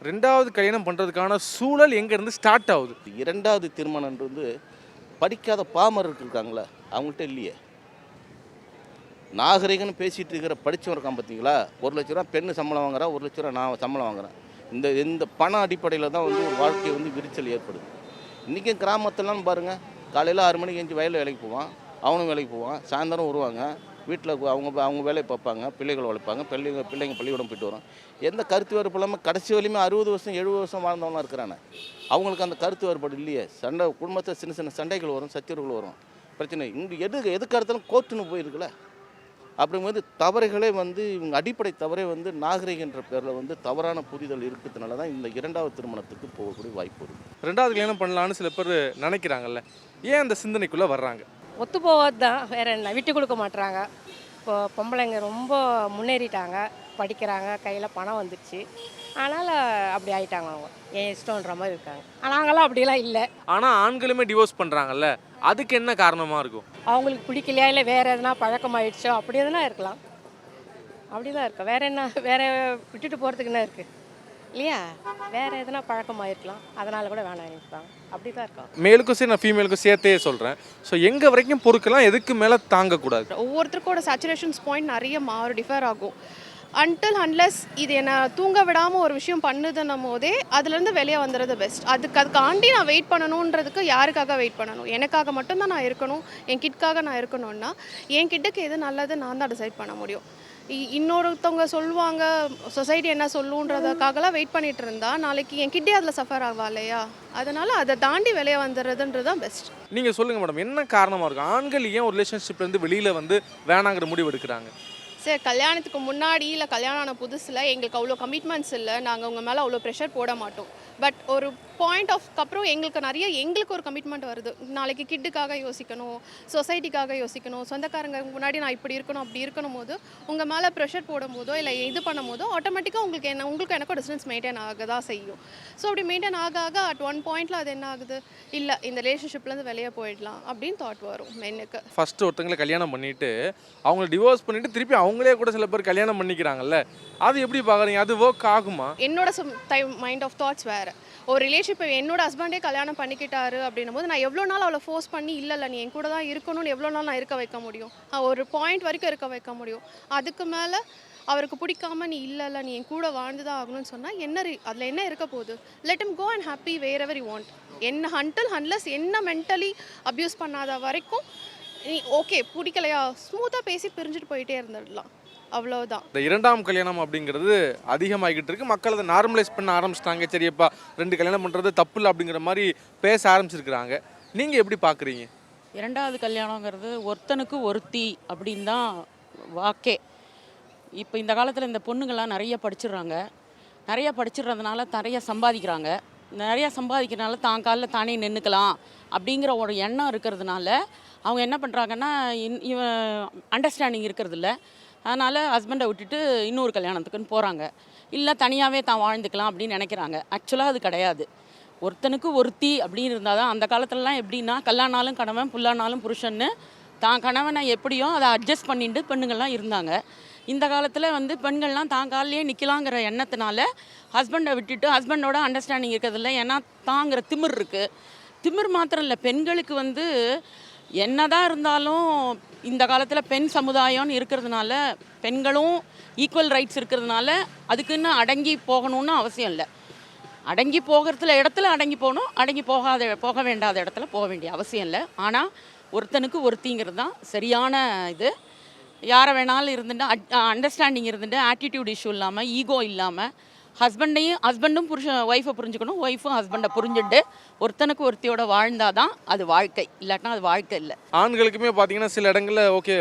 ரெண்டாவது கல்யாணம் பண்ணுறதுக்கான சூழல் எங்கேருந்து ஸ்டார்ட் ஆகுது? இரண்டாவது திருமணம் படிக்காத பாமரர்கள் இருக்காங்களா, அவங்கள்ட்ட இல்லையே. நாகரிகன்னு பேசிகிட்டு இருக்கிற படித்தவன் இருக்கான் பார்த்தீங்களா, 1,00,000 ரூபா பெண்ணு சம்பளம் வாங்குறா, 1,00,000 ரூபா நான் சம்பளம் வாங்குறேன். இந்த பண அடிப்படையில் தான் ஒரு வாழ்க்கை விரிச்சல் ஏற்படுது. இன்றைக்கும் கிராமத்திலாம் பாருங்கள், காலையில் 6 மணிக்கு எஞ்சி வயலில் வேலைக்கு போவான், அவனும் வேலைக்கு போவான், சாயந்தரம் வருவாங்க, வீட்டில் அவங்க வேலையை பார்ப்பாங்க, பிள்ளைகள் வளர்ப்பாங்க, பிள்ளைங்க பள்ளிக்கூடம் போயிட்டு வரும். எந்த கருத்து வேறுபாடு இல்லாமல் கடைசி வரையுமே 60 வருஷம் 70 வருஷம் வாழ்ந்தவங்களாம் இருக்கிறானே. அவங்களுக்கு அந்த கருத்து வேறுபாடு இல்லையே. குடும்பத்தில் சின்ன சின்ன சண்டைகள் வரும், சச்சரவுகள் வரும், பிரச்சனை. இங்கே எதுக்கு அடுத்தாலும் கோர்ட்டுன்னு போயிருக்குல்ல. அப்படிங்கும்போது தவறுகளே இவங்க அடிப்படை தவறே நாகரிகன்ற பேரில் தவறான புரிதல் இருக்கிறதுனால தான் இந்த இரண்டாவது திருமணத்துக்கு போகக்கூடிய வாய்ப்பு இருக்குது. ரெண்டாவது கல்யாணம் பண்ணலான்னு சில பேர் நினைக்கிறாங்கல்ல, ஏன் அந்த சிந்தனைக்குள்ளே வர்றாங்க? ஒத்து போவது தான், வேறு என்ன. விட்டு கொடுக்க மாட்டுறாங்க. இப்போ பொம்பளைங்க ரொம்ப முன்னேறிட்டாங்க, படிக்கிறாங்க, கையில் பணம் வந்துடுச்சு, அதனால் அப்படி ஆகிட்டாங்க. அவங்க என் இஷ்டன்ற மாதிரி இருக்காங்க. நாங்களாம் அப்படிலாம் இல்லை. ஆனால் ஆண்களுமே டிவோர்ஸ் பண்ணுறாங்கல்ல, அதுக்கு என்ன காரணமாக இருக்கும்? அவங்களுக்கு பிடிக்கலையா, இல்லை வேறு எதுனா பழக்கமாயிடுச்சோ, அப்படி எதுனா இருக்கலாம். அப்படி தான் இருக்கும். வேறு என்ன, வேறு விட்டுட்டு போகிறதுக்கு என்ன இருக்குது இல்லையா? வேறு எதுனா பழக்கமாயிருக்கலாம், அதனால் கூட வேணாம் நினைப்பாங்க. அப்படி தான் இருக்கும். மேலுக்கும் சரி, நான் ஃபீமேலுக்கும் சேர்த்தே சொல்கிறேன். ஸோ எங்கே வரைக்கும் பொறுக்கலாம், எதுக்கு மேலே தாங்கக்கூடாது? ஒவ்வொருத்தருக்கோட சேச்சுரேஷன்ஸ் பாயிண்ட் நிறைய டிஃபர் ஆகும். அன்டில் அன்லெஸ் இது என்னை தூங்க விடாமல் ஒரு விஷயம் பண்ணுதுன்னும் போதே அதுலேருந்து வெளியே வந்துடுறது பெஸ்ட். அதுக்காண்டி நான் வெயிட் பண்ணணுன்றதுக்கு யாருக்காக வெயிட் பண்ணணும்? எனக்காக மட்டும்தான் நான் இருக்கணும், என் கிட்காக நான் இருக்கணும்னா என் கிட்டுக்கு எது நல்லது நான் தான் டிசைட் பண்ண முடியும். இன்னொருத்தவங்க சொல்லுவாங்க, சொசைட்டி என்ன சொல்லுன்றதுக்காகலாம் வெயிட் பண்ணிட்டு இருந்தா நாளைக்கு என் கிட்டே அதில் சஃபர் ஆவா இல்லையா? அதனால் அதை தாண்டி வெளியே வந்துடுறதுன்றது தான் பெஸ்ட். நீங்கள் சொல்லுங்கள் மேடம், என்ன காரணமாக இருக்கும் ஆண்கள் ஏன் ஒரு ரிலேஷன்ஷிப்லேருந்து வெளியில் வேணாங்கிற முடிவு எடுக்கிறாங்க? சரி, கல்யாணத்துக்கு முன்னாடி இல்லை கல்யாணம் ஆன புதுசில் எங்களுக்கு அவ்வளோ கமிட்மெண்ட்ஸ் இல்லை, நாங்கள் உங்கள் மேலே அவ்வளோ ப்ரெஷர் போட மாட்டோம். பட் ஒரு பாயிண்ட் அப்புறம் எங்களுக்கு ஒரு கமிட்மெண்ட் வருது. நாளைக்கு கிட்டுக்காக யோசிக்கணும், சொசைட்டிக்காக யோசிக்கணும், சொந்தக்காரங்க முன்னாடி நான் இப்படி இருக்கணும் அப்படி இருக்கணும் போது உங்கள் மேலே ப்ரெஷர் போடும் போதோ இல்லை இது பண்ணும் போதோ ஆட்டோமேட்டிக்காக உங்களுக்கு எனக்கும் டிஸ்டன்ஸ் மெயின்டைன் ஆக தான் செய்யும். ஸோ அப்படி மெயின்டைன் ஆக அட் ஒன் பாயிண்டில் அது என்ன ஆகுது, இல்லை இந்த ரிலேஷன்ஷிப்லேருந்து வெளியே போயிடலாம் அப்படின்னு தாட் வரும் மென்னுக்கு. ஃபஸ்ட்டு ஒருத்தங்களை கல்யாணம் பண்ணிவிட்டு அவங்கள டிவோர்ஸ் பண்ணிவிட்டு திருப்பி அவங்களே கூட சில பேர் கல்யாணம் பண்ணிக்கிறாங்கல்ல, அது எப்படி பார்க்குறீங்க? அது ஒர்க் ஆகுமா? என்னோட மைண்ட் ஆஃப் தாட்ஸ் வேறு. ஒரு ரிலேஷன்ஷிப் என்னோட ஹஸ்பண்டே கல்யாணம் பண்ணிக்கிட்டாரு அப்படின்னும் போது நான் எவ்வளோ நாள் அவளை ஃபோர்ஸ் பண்ணி இல்லை நீ என் கூட தான் இருக்கணும்னு எவ்வளோ நாள் நான் இருக்க வைக்க முடியும்? ஒரு பாயிண்ட் வரைக்கும் இருக்க வைக்க முடியும். அதுக்கு மேலே அவருக்கு பிடிக்காம நீ இல்லை நீ என் கூட வாழ்ந்து தான் ஆகணும்னு சொன்னால் அதில் என்ன இருக்க போகுது? Let him go and happy wherever you want. என்ன unless என்ன மென்டலி அப்யூஸ் பண்ணாத வரைக்கும் நீ ஓகே பிடிக்கலையா ஸ்மூத்தாக பேசி பிரிஞ்சுட்டு போயிட்டே இருந்துடலாம், அவ்வளோதான். இந்த இரண்டாம் கல்யாணம் அப்படிங்கிறது அதிகமாகிட்டு இருக்கு. மக்கள் அதை நார்மலைஸ் பண்ண ஆரம்பிச்சிட்டாங்க. சரியப்பா, 2 கல்யாணம் பண்ணுறது தப்பு இல்லை அப்படிங்கிற மாதிரி பேச ஆரம்பிச்சிருக்கிறாங்க. நீங்கள் எப்படி பார்க்குறீங்க? இரண்டாவது கல்யாணங்கிறது ஒருத்தனுக்கு ஒருத்தி அப்படின்னு தான் வாக்கே. இப்போ இந்த காலத்தில் இந்த பொண்ணுங்கள்லாம் நிறைய படிச்சிடுறதுனால நிறைய சம்பாதிக்கிறாங்க. நிறையா சம்பாதிக்கிறதுனால தான் காலில் தானே நின்றுக்கலாம் அப்படிங்கிற ஒரு எண்ணம் இருக்கிறதுனால அவங்க என்ன பண்ணுறாங்கன்னா, அண்டர்ஸ்டாண்டிங் இருக்கிறதில்ல. அதனால் ஹஸ்பண்டை விட்டுட்டு இன்னொரு கல்யாணத்துக்குன்னு போகிறாங்க. இல்லை தனியாகவே தான் வாழ்ந்துக்கலாம் அப்படின்னு நினைக்கிறாங்க. ஆக்சுவலாக அது கிடையாது. ஒருத்தனுக்கு ஒருத்தி அப்படின்னு இருந்தால் தான். அந்த காலத்துலலாம் எப்படின்னா, கல்லானாலும் கணவன் புல்லானாலும் புருஷன்னு தான் கணவனை எப்படியோ அதை அட்ஜஸ்ட் பண்ணிட்டு பெண்ணுங்கள்லாம் இருந்தாங்க. இந்த காலத்தில் பெண்கள்லாம் தான் காலிலே நிற்கலாங்கிற எண்ணத்தினால ஹஸ்பண்டை விட்டுட்டு ஹஸ்பண்டோட அண்டர்ஸ்டாண்டிங் இருக்கிறதில்ல. ஏன்னா தாங்கிற திமிர் இருக்குது. திமிர் மாத்திரம் இல்லை, பெண்களுக்கு என்னதான் இருந்தாலும் இந்த காலத்தில் பெண் சமுதாயம்னு இருக்கிறதுனால, பெண்களும் ஈக்குவல் ரைட்ஸ் இருக்கிறதுனால அதுக்குன்னு அடங்கி போகணும்னு அவசியம் இல்லை. அடங்கி இடத்துல அடங்கி போகணும், போக வேண்டாத இடத்துல போக வேண்டிய அவசியம் இல்லை. ஆனால் ஒருத்தனுக்கு ஒருத்திங்கிறது தான் சரியான இது. யாரை வேணாலும் இருந்துட்டு அண்டர்ஸ்டாண்டிங் இருந்துட்டு ஆட்டிடியூட் இஷ்யூ இல்லாமல், ஈகோ இல்லாமல், ஹஸ்பண்டும் ஒய்ஃபை புரிஞ்சுக்கணும், ஒய்ஃபும் ஹஸ்பண்டை புரிஞ்சுட்டு ஒருத்தனுக்கு ஒருத்தியோட வாழ்ந்தாதான் அது வாழ்க்கை, இல்லாட்டினா அது வாழ்க்கை இல்லை. ஆண்களுக்குமே பார்த்தீங்கன்னா சில இடங்களில் ஓகே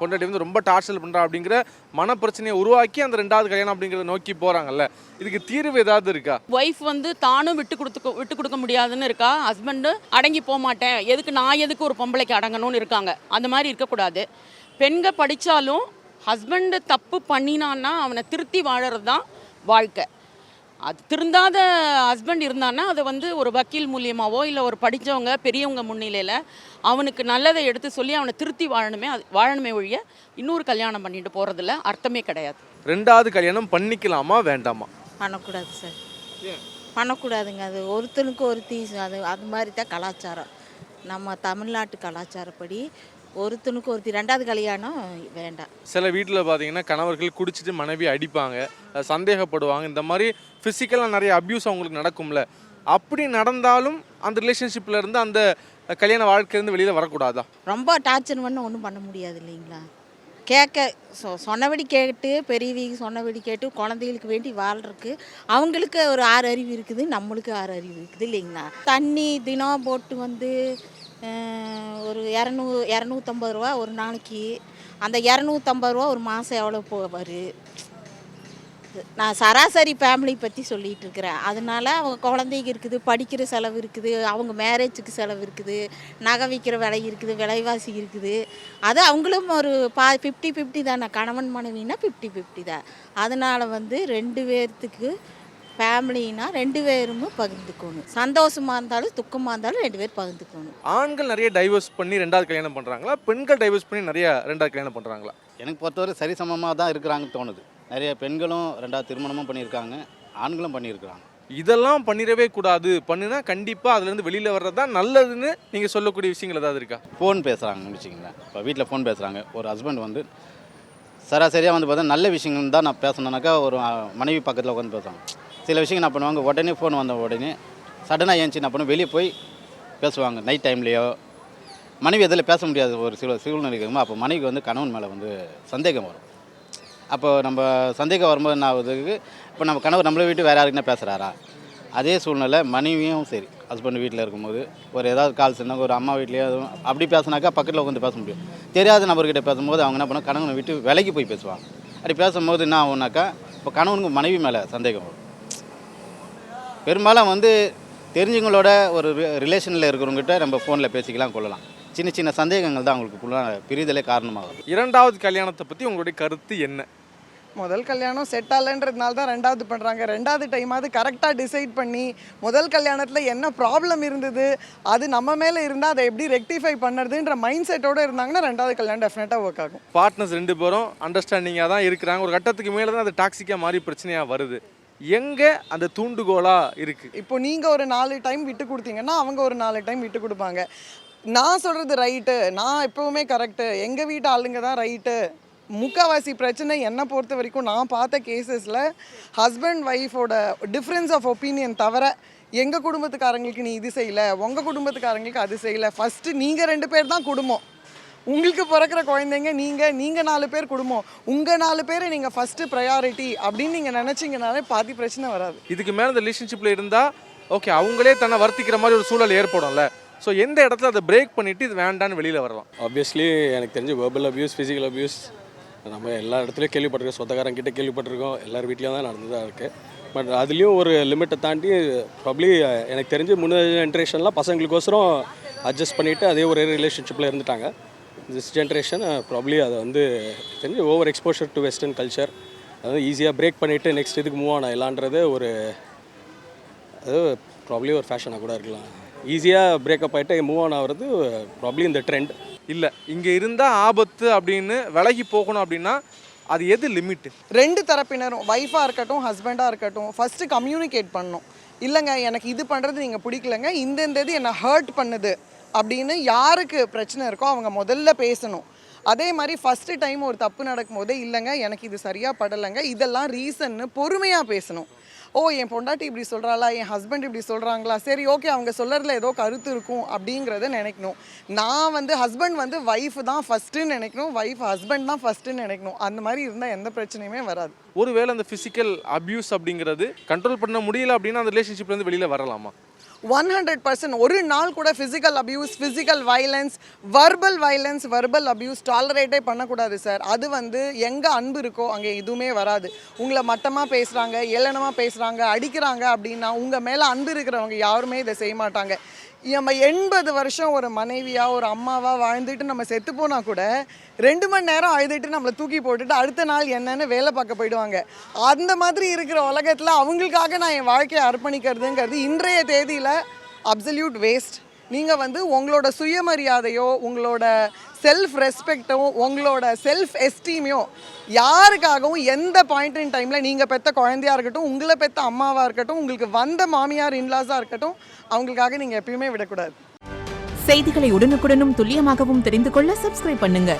பொண்டாட்டி ரொம்ப டார்ச்சர் பண்ணுறா அப்படிங்கிற மனப்பிரச்சனையை உருவாக்கி அந்த ரெண்டாவது கல்யாணம் அப்படிங்கிறத நோக்கி போகிறாங்கல்ல, இதுக்கு தீர்வு ஏதாவது இருக்கா? ஒய்ஃப் தானும் விட்டு கொடுக்க முடியாதுன்னு இருக்கா, ஹஸ்பண்டு அடங்கி போக மாட்டேன், எதுக்கு ஒரு பொம்பளைக்கு அடங்கணும்னு இருக்காங்க. அந்த மாதிரி இருக்கக்கூடாது. பெண்கள் படித்தாலும் ஹஸ்பண்டு தப்பு பண்ணினான்னா அவனை திருத்தி வாழறது தான் வாழ்க்கை. அது திருந்தாத ஹஸ்பண்ட் இருந்தான்னா அதை ஒரு வக்கீல் மூலியமாவோ இல்லை ஒரு படித்தவங்க பெரியவங்க முன்னிலையில் அவனுக்கு நல்லதை எடுத்து சொல்லி அவனை திருத்தி வாழணுமே ஒழிய இன்னொரு கல்யாணம் பண்ணிட்டு போகிறதுல அர்த்தமே கிடையாது. ரெண்டாவது கல்யாணம் பண்ணிக்கலாமா வேண்டாமா? பண்ணக்கூடாது சார். பண்ணக்கூடாதுங்க. அது ஒருத்தனுக்கு ஒருத்தி அது அது மாதிரி தான் கலாச்சாரம். நம்ம தமிழ்நாட்டு கலாச்சாரப்படி ஒருத்தனுக்கு ஒருத்தி 2வது கல்யாணம் வேண்டாம். சில வீட்டில் பார்த்தீங்கன்னா கணவர்கள் குடிச்சிட்டு மனைவி அடிப்பாங்க, சந்தேகப்படுவாங்க, இந்த மாதிரி ஃபிசிக்கலாக நிறைய அப்யூஸ் அவங்களுக்கு நடக்கும்ல. அப்படி நடந்தாலும் அந்த ரிலேஷன்ஷிப்பில் இருந்து அந்த கல்யாண வாழ்க்கையிலேருந்து வெளியில் வரக்கூடாதா? ரொம்ப டார்ச்சர் பண்ண ஒன்றும் பண்ண முடியாது இல்லைங்களா? கேட்க சொன்னபடி கேட்டு பெரியவங்க சொன்னபடி கேட்டு குழந்தைகளுக்கு வேண்டி வாழ்றதுக்கு அவங்களுக்கு ஒரு 6 அறிவு இருக்குது, நம்மளுக்கு 6 அறிவு இருக்குது இல்லைங்களா? தண்ணி தினம் போட்டு வந்து ஒரு 250 ரூபா ஒரு நாளைக்கு. அந்த 250 ரூபா ஒரு மாதம் எவ்வளோ போவார்? நான் சராசரி ஃபேமிலி பற்றி சொல்லிகிட்டு இருக்கிறேன். அதனால அவங்க குழந்தைங்க இருக்குது, படிக்கிற செலவு இருக்குது, அவங்க மேரேஜுக்கு செலவு இருக்குது, நகை விற்கிற விலை இருக்குது, விலைவாசி இருக்குது. அது அவங்களும் ஒரு 50-50 தானே. கணவன் மனைவினா 50-50 தான். அதனால் வந்து 2 பேர்த்துக்கு ஃபேமிலினா 2 பேரும் பகிர்ந்துக்கணும். சந்தோஷமாக இருந்தாலும் துக்கமாக இருந்தாலும் 2 பேர் பகிர்ந்துக்கணும். ஆண்கள் நிறைய டைவர்ஸ் பண்ணி 2வது கல்யாணம் பண்ணுறாங்களா, பெண்கள் டைவர்ஸ் பண்ணி நிறைய 2வது கல்யாணம் பண்ணுறாங்களா? எனக்கு பொறுத்தவரை சரிசமமாக தான் இருக்கிறாங்கன்னு தோணுது. நிறைய பெண்களும் 2வது திருமணமும் பண்ணியிருக்காங்க, ஆண்களும் பண்ணியிருக்கிறாங்க. இதெல்லாம் பண்ணிடவே கூடாது, பண்ணுனா கண்டிப்பாக அதுலேருந்து வெளியில் வர்றது தான் நல்லதுன்னு நீங்கள் சொல்லக்கூடிய விஷயங்கள் ஏதாவது இருக்கா? ஃபோன் பேசுகிறாங்கன்னு வச்சுக்கிங்களேன். இப்போ வீட்டில் ஃபோன் பேசுகிறாங்க, ஒரு ஹஸ்பண்ட் வந்து சராசரியாக வந்து பார்த்தா நல்ல விஷயங்கள் தான் நான் பேசணுன்னாக்கா ஒரு மனைவி பக்கத்தில் உட்காந்து பேசுவாங்க. சில விஷயங்கள் நான் பண்ணுவாங்க, உடனே ஃபோன் வந்த உடனே சடனாக ஏஞ்சி நான் பண்ணுவேன், வெளியே போய் பேசுவாங்க. நைட் டைம்லேயோ மனைவி அதில் பேச முடியாது ஒரு சில சூழ்நிலை இருக்கும்போது, அப்போ மனைவிக்கு வந்து கணவன் மேலே வந்து சந்தேகம் வரும். அப்போ நம்ம சந்தேகம் வரும்போது என்ன ஆகுதுக்கு, இப்போ நம்ம கணவர் நம்மளை விட்டு வேறு யாருக்குன்னா பேசுகிறாரா? அதே சூழ்நிலை மனைவியும் சரி, ஹஸ்பண்ட் வீட்டில் இருக்கும்போது ஒரு ஏதாவது கால் சொன்னாங்க, ஒரு அம்மா வீட்லேயோ அப்படி பேசினாக்கா பக்கத்தில் உட்காந்து பேச முடியும். தெரியாத நபர்கிட்ட பேசும்போது அவங்க என்ன பண்ண, கணவனை விட்டு விலைக்கு போய் பேசுவாங்க. அப்படி பேசும்போது என்ன ஆகுனாக்கா, இப்போ கணவனுக்கு மனைவி மேலே சந்தேகம் வரும். பெரும்பாலும் வந்து தெரிஞ்சவங்களோட ஒரு ரிலேஷனில் இருக்கிறவங்ககிட்ட நம்ம ஃபோனில் பேசிக்கலாம், கொள்ளலாம். சின்ன சின்ன சந்தேகங்கள் தான் அவங்களுக்கு பிரிதலே காரணமாகும். 2வது கல்யாணத்தை பற்றி உங்களுடைய கருத்து என்ன? முதல் கல்யாணம் செட் ஆகலைன்றதுனால தான் 2வது பண்ணுறாங்க. 2வது டைமாவது கரெக்டாக டிசைட் பண்ணி முதல் கல்யாணத்தில் என்ன ப்ராப்ளம் இருந்தது, அது நம்ம மேலே இருந்தால் அதை எப்படி ரெக்டிஃபை பண்ணுறதுன்ற மைண்ட் செட்டோடு இருந்தாங்கன்னா 2வது கல்யாணம் டெஃபினட்டாக ஒர்க் ஆகும். பார்ட்னர்ஸ் 2 பேரும் அண்டர்ஸ்டாண்டிங்காக தான் இருக்கிறாங்க. ஒரு கட்டத்துக்கு மேலே தான் அது டாக்ஸிக்காக மாறி பிரச்சனையாக வருது. எங்கே அந்த தூண்டுகோலாக இருக்குது? இப்போ நீங்கள் ஒரு 4 டைம் விட்டு கொடுத்தீங்கன்னா அவங்க ஒரு 4 டைம் விட்டு கொடுப்பாங்க. நான் சொல்கிறது ரைட்டு, நான் எப்போவுமே கரெக்டு, எங்கள் வீட்டு ஆளுங்க தான் ரைட்டு. முக்கால்வாசி பிரச்சனை என்னை பொறுத்த வரைக்கும் நான் பார்த்த கேசஸில் ஹஸ்பண்ட் ஒய்ஃபோட டிஃப்ரென்ஸ் ஆஃப் ஒப்பீனியன் தவிர எங்கள் குடும்பத்துக்காரங்களுக்கு நீ இது செய்யலை, உங்கள் குடும்பத்துக்காரங்களுக்கு அது செய்யலை. ஃபஸ்ட்டு நீங்கள் 2 பேர் தான் குடும்பம். உங்களுக்கு பிறக்கிற குழந்தைங்க நீங்கள் 4 பேர் குடும்பம். உங்கள் 4 பேரை நீங்கள் ஃபஸ்ட்டு ப்ரையாரிட்டி அப்படின்னு நீங்கள் நினச்சிங்கனாலே பாதி பிரச்சனை வராது. இதுக்கு மேலே இந்த ரிலேஷன்ஷிப்பில் இருந்தால் ஓகே, அவங்களே தன்னை வருத்திக்கிற மாதிரி ஒரு சூழல் ஏற்படும்ல. ஸோ எந்த இடத்துல அதை பிரேக் பண்ணிவிட்டு இது வேண்டான்னு வெளியில் வரலாம்? ஆப்வியஸ்லி எனக்கு தெரிஞ்சு வெர்பல் அப்யூஸ், ஃபிசிக்கல் அப்யூஸ் நம்ம எல்லா இடத்துலையும் கேள்விப்பட்டிருக்கோம், சொந்தக்காரங்கிட்ட கேள்விப்பட்டிருக்கோம், எல்லார் வீட்லேயும் தான் நடந்து தான் இருக்குது. பட் அதுலேயும் ஒரு லிமிட்டை தாண்டி ப்ராப்ளி எனக்கு தெரிஞ்சு முன்னாடி ஜென்ரேஷன்லாம் பசங்களுக்கோசரம் அட்ஜஸ்ட் பண்ணிவிட்டு அதே ஒரு ரிலேஷன்ஷிப்பில் இருந்துட்டாங்க. திஸ் ஜென்ரேஷன் ப்ராப்ளி அதை வந்து தெரிஞ்சு over exposure to western culture, அதாவது ஈஸியாக பிரேக் பண்ணிவிட்டு நெக்ஸ்ட் இதுக்கு மூவ் ஆன் ஆகலான்றது ஒரு அது ப்ராப்ளி ஒரு ஃபேஷனாக கூட இருக்கலாம். ஈஸியாக பிரேக்கப் ஆகிட்டு மூவ் ஆன் ஆகிறது ப்ராப்ளி இந்த ட்ரெண்ட் இல்லை. இங்கே இருந்தால் ஆபத்து அப்படின்னு விலகி போகணும் அப்படின்னா அது எது லிமிட்டு? 2 தரப்பினரும் ஒய்ஃபாக இருக்கட்டும் ஹஸ்பண்டாக இருக்கட்டும் ஃபஸ்ட்டு கம்யூனிகேட் பண்ணணும். இல்லைங்க எனக்கு இது பண்ணுறது நீங்கள் பிடிக்கலங்க, இந்த இது என்னை ஹர்ட் பண்ணுது அப்படின்னு யாருக்கு பிரச்சனை இருக்கோ அவங்க முதல்ல பேசணும். அதே மாதிரி ஃபஸ்ட்டு டைம் ஒரு தப்பு நடக்கும்போதே இல்லைங்க எனக்கு இது சரியாக படலைங்க, இதெல்லாம் ரீசன்னு பொறுமையாக பேசணும். ஓ என் பொண்டாட்டி இப்படி சொல்கிறாளா, என் ஹஸ்பண்ட் இப்படி சொல்கிறாங்களா, சரி ஓகே அவங்க சொல்கிறதுல ஏதோ கருத்து இருக்கும் அப்படிங்கிறத நினைக்கணும். நான் வந்து ஹஸ்பண்ட் வந்து ஒய்ஃபு தான் ஃபஸ்ட்டுன்னு நினைக்கணும், ஒய்ஃப் ஹஸ்பண்ட் தான் ஃபஸ்ட்டுன்னு நினைக்கணும். அந்த மாதிரி இருந்தால் எந்த பிரச்சனையுமே வராது. ஒருவேளை அந்த ஃபிசிக்கல் அப்யூஸ் அப்படிங்கிறது கண்ட்ரோல் பண்ண முடியல அப்படின்னா அந்த ரிலேஷன்ஷிப்லேருந்து வெளியில் வரலாமா? 100% ஒரு நாள் கூட physical abuse, physical violence, verbal abuse tolerate பண்ணக்கூடாது சார். அது வந்து எங்கே அன்பு இருக்கோ அங்கே எதுவுமே வராது. உங்களை மட்டமாக பேசுகிறாங்க, ஏளனமாக பேசுகிறாங்க, அடிக்கிறாங்க அப்படின்னா உங்கள் மேலே அன்பு இருக்கிறவங்க யாருமே இதை செய்ய மாட்டாங்க. நம்ம 80 வருஷம் ஒரு மனைவியாக ஒரு அம்மாவாக வாழ்ந்துட்டு நம்ம செத்து போனால் கூட 2 மணி நேரம் அழுதுட்டு நம்மளை தூக்கி போட்டுட்டு அடுத்த நாள் என்னன்னு வேலை பார்க்க போயிடுவாங்க. அந்த மாதிரி இருக்கிற உலகத்தில் அவங்களுக்காக நான் என் வாழ்க்கையை அர்ப்பணிக்கிறதுங்கிறது இன்றைய தேதியில் அப்சல்யூட் வேஸ்ட். நீங்கள் வந்து உங்களோட சுயமரியாதையோ உங்களோட செல்ஃப் ரெஸ்பெக்டும் உங்களோட செல்ஃப் எஸ்டீமையும் யாருக்காகவும் எந்த பாயிண்ட் இன் டைமில் நீங்கள் பெற்ற குழந்தையாக இருக்கட்டும், உங்களை பெற்ற அம்மாவாக இருக்கட்டும், உங்களுக்கு வந்த மாமியார் இன்லாஸாக இருக்கட்டும், அவங்களுக்காக நீங்கள் எப்பயுமே விடக்கூடாது. செய்திகளை உடனுக்குடனும் துல்லியமாகவும் தெரிந்து கொள்ள சப்ஸ்கிரைப் பண்ணுங்க.